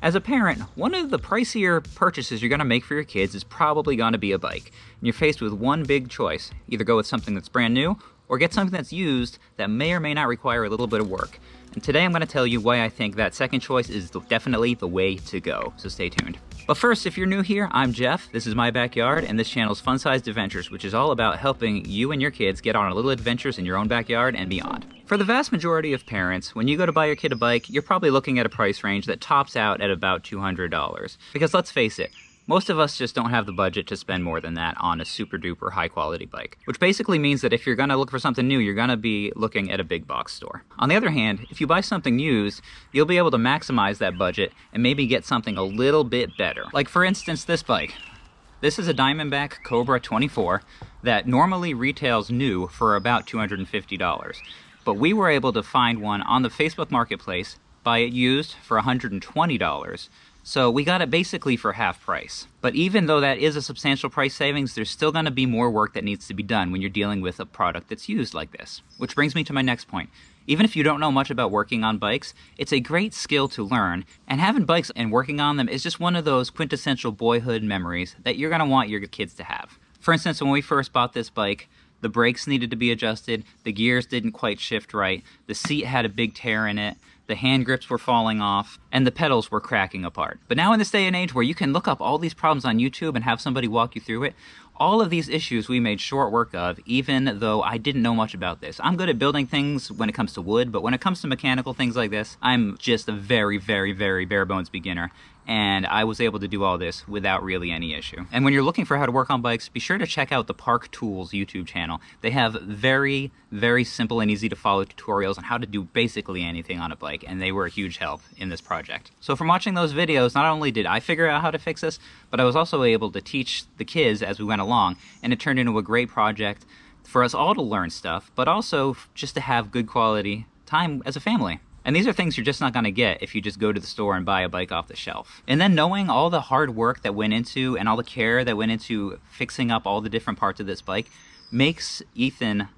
As a parent, one of the pricier purchases you're gonna make for your kids is probably gonna be a bike. And you're faced with one big choice. Either go with something that's brand new, or get something that's used that may or may not require a little bit of work. And today I'm gonna tell you why I think that second choice is definitely the way to go, so stay tuned. But first, if you're new here, I'm Jeff, this is my backyard, and this channel's Fun-Sized Adventures, which is all about helping you and your kids get on little adventures in your own backyard and beyond. For the vast majority of parents, when you go to buy your kid a bike, you're probably looking at a price range that tops out at about $200. Because let's face it, most of us just don't have the budget to spend more than that on a super duper high quality bike. Which basically means that if you're gonna look for something new, you're gonna be looking at a big box store. On the other hand, if you buy something used, you'll be able to maximize that budget and maybe get something a little bit better. Like for instance, this bike. This is a Diamondback Cobra 24 that normally retails new for about $250. But we were able to find one on the Facebook Marketplace, buy it used for $120. So we got it basically for half price. But even though that is a substantial price savings, there's still gonna be more work that needs to be done when you're dealing with a product that's used like this. Which brings me to my next point. Even if you don't know much about working on bikes, it's a great skill to learn, and having bikes and working on them is just one of those quintessential boyhood memories that you're gonna want your kids to have. For instance, when we first bought this bike, the brakes needed to be adjusted, the gears didn't quite shift right, the seat had a big tear in it, the hand grips were falling off, and the pedals were cracking apart. But now in this day and age where you can look up all these problems on YouTube and have somebody walk you through it, all of these issues we made short work of, even though I didn't know much about this. I'm good at building things when it comes to wood, but when it comes to mechanical things like this, I'm just a very, very, very bare bones beginner. And I was able to do all this without really any issue. And when you're looking for how to work on bikes, be sure to check out the Park Tools YouTube channel. They have very, very simple and easy to follow tutorials on how to do basically anything on a bike, and they were a huge help in this project. So from watching those videos, not only did I figure out how to fix this, but I was also able to teach the kids as we went along, and it turned into a great project for us all to learn stuff, but also just to have good quality time as a family. And these are things you're just not gonna get if you just go to the store and buy a bike off the shelf. And then knowing all the hard work that went into and all the care that went into fixing up all the different parts of this bike makes Ethan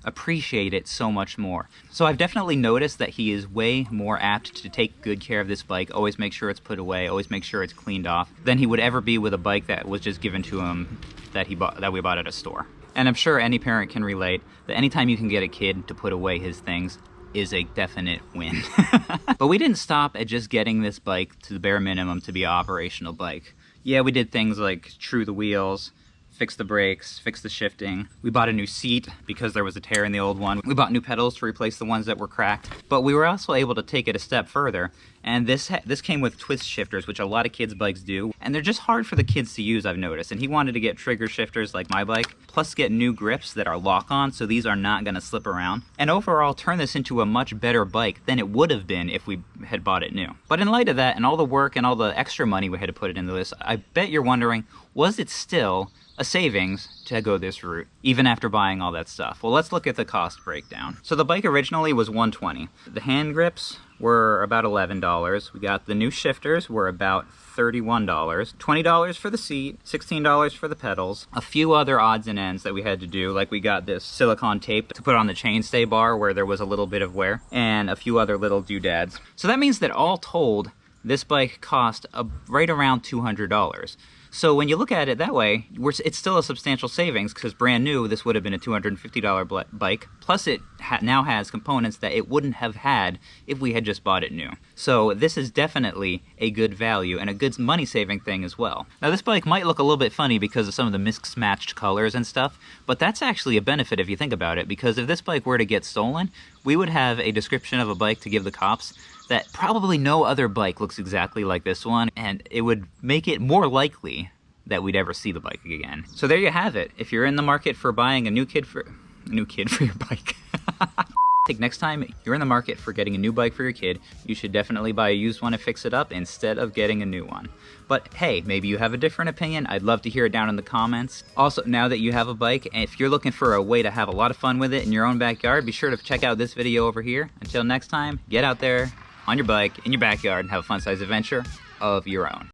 appreciate it so much more. So I've definitely noticed that he is way more apt to take good care of this bike, always make sure it's put away, always make sure it's cleaned off, than he would ever be with a bike that was just given to him that we bought at a store. And I'm sure any parent can relate that anytime you can get a kid to put away his things is a definite win. But we didn't stop at just getting this bike to the bare minimum to be an operational bike. Yeah, we did things like true the wheels, fix the brakes, fix the shifting. We bought a new seat because there was a tear in the old one. We bought new pedals to replace the ones that were cracked. But we were also able to take it a step further. And this came with twist shifters, which a lot of kids' bikes do. And they're just hard for the kids to use, I've noticed. And he wanted to get trigger shifters like my bike, plus get new grips that are lock-on, so these are not gonna slip around. And overall, turn this into a much better bike than it would have been if we had bought it new. But in light of that, and all the work and all the extra money we had to put into this, I bet you're wondering, was it still a savings to go this route, even after buying all that stuff? Well, let's look at the cost breakdown. So the bike originally was $120. The hand grips were about $11. We got the new shifters were about $31. $20 for the seat, $16 for the pedals, a few other odds and ends that we had to do, like we got this silicone tape to put on the chainstay bar where there was a little bit of wear, and a few other little doodads. So that means that all told, this bike cost right around $200. So when you look at it that way, it's still a substantial savings because brand new, this would have been a $250 bike. Plus it now has components that it wouldn't have had if we had just bought it new. So this is definitely a good value and a good money saving thing as well. Now this bike might look a little bit funny because of some of the mismatched colors and stuff, but that's actually a benefit if you think about it, because if this bike were to get stolen, we would have a description of a bike to give the cops that probably no other bike looks exactly like this one, and it would make it more likely that we'd ever see the bike again. So there you have it. If you're in the market for buying a new kid for your bike. I think next time you're in the market for getting a new bike for your kid, you should definitely buy a used one and fix it up instead of getting a new one. But hey, maybe you have a different opinion. I'd love to hear it down in the comments. Also, now that you have a bike, and if you're looking for a way to have a lot of fun with it in your own backyard, be sure to check out this video over here. Until next time, get out there on your bike, in your backyard, and have a fun-sized adventure of your own.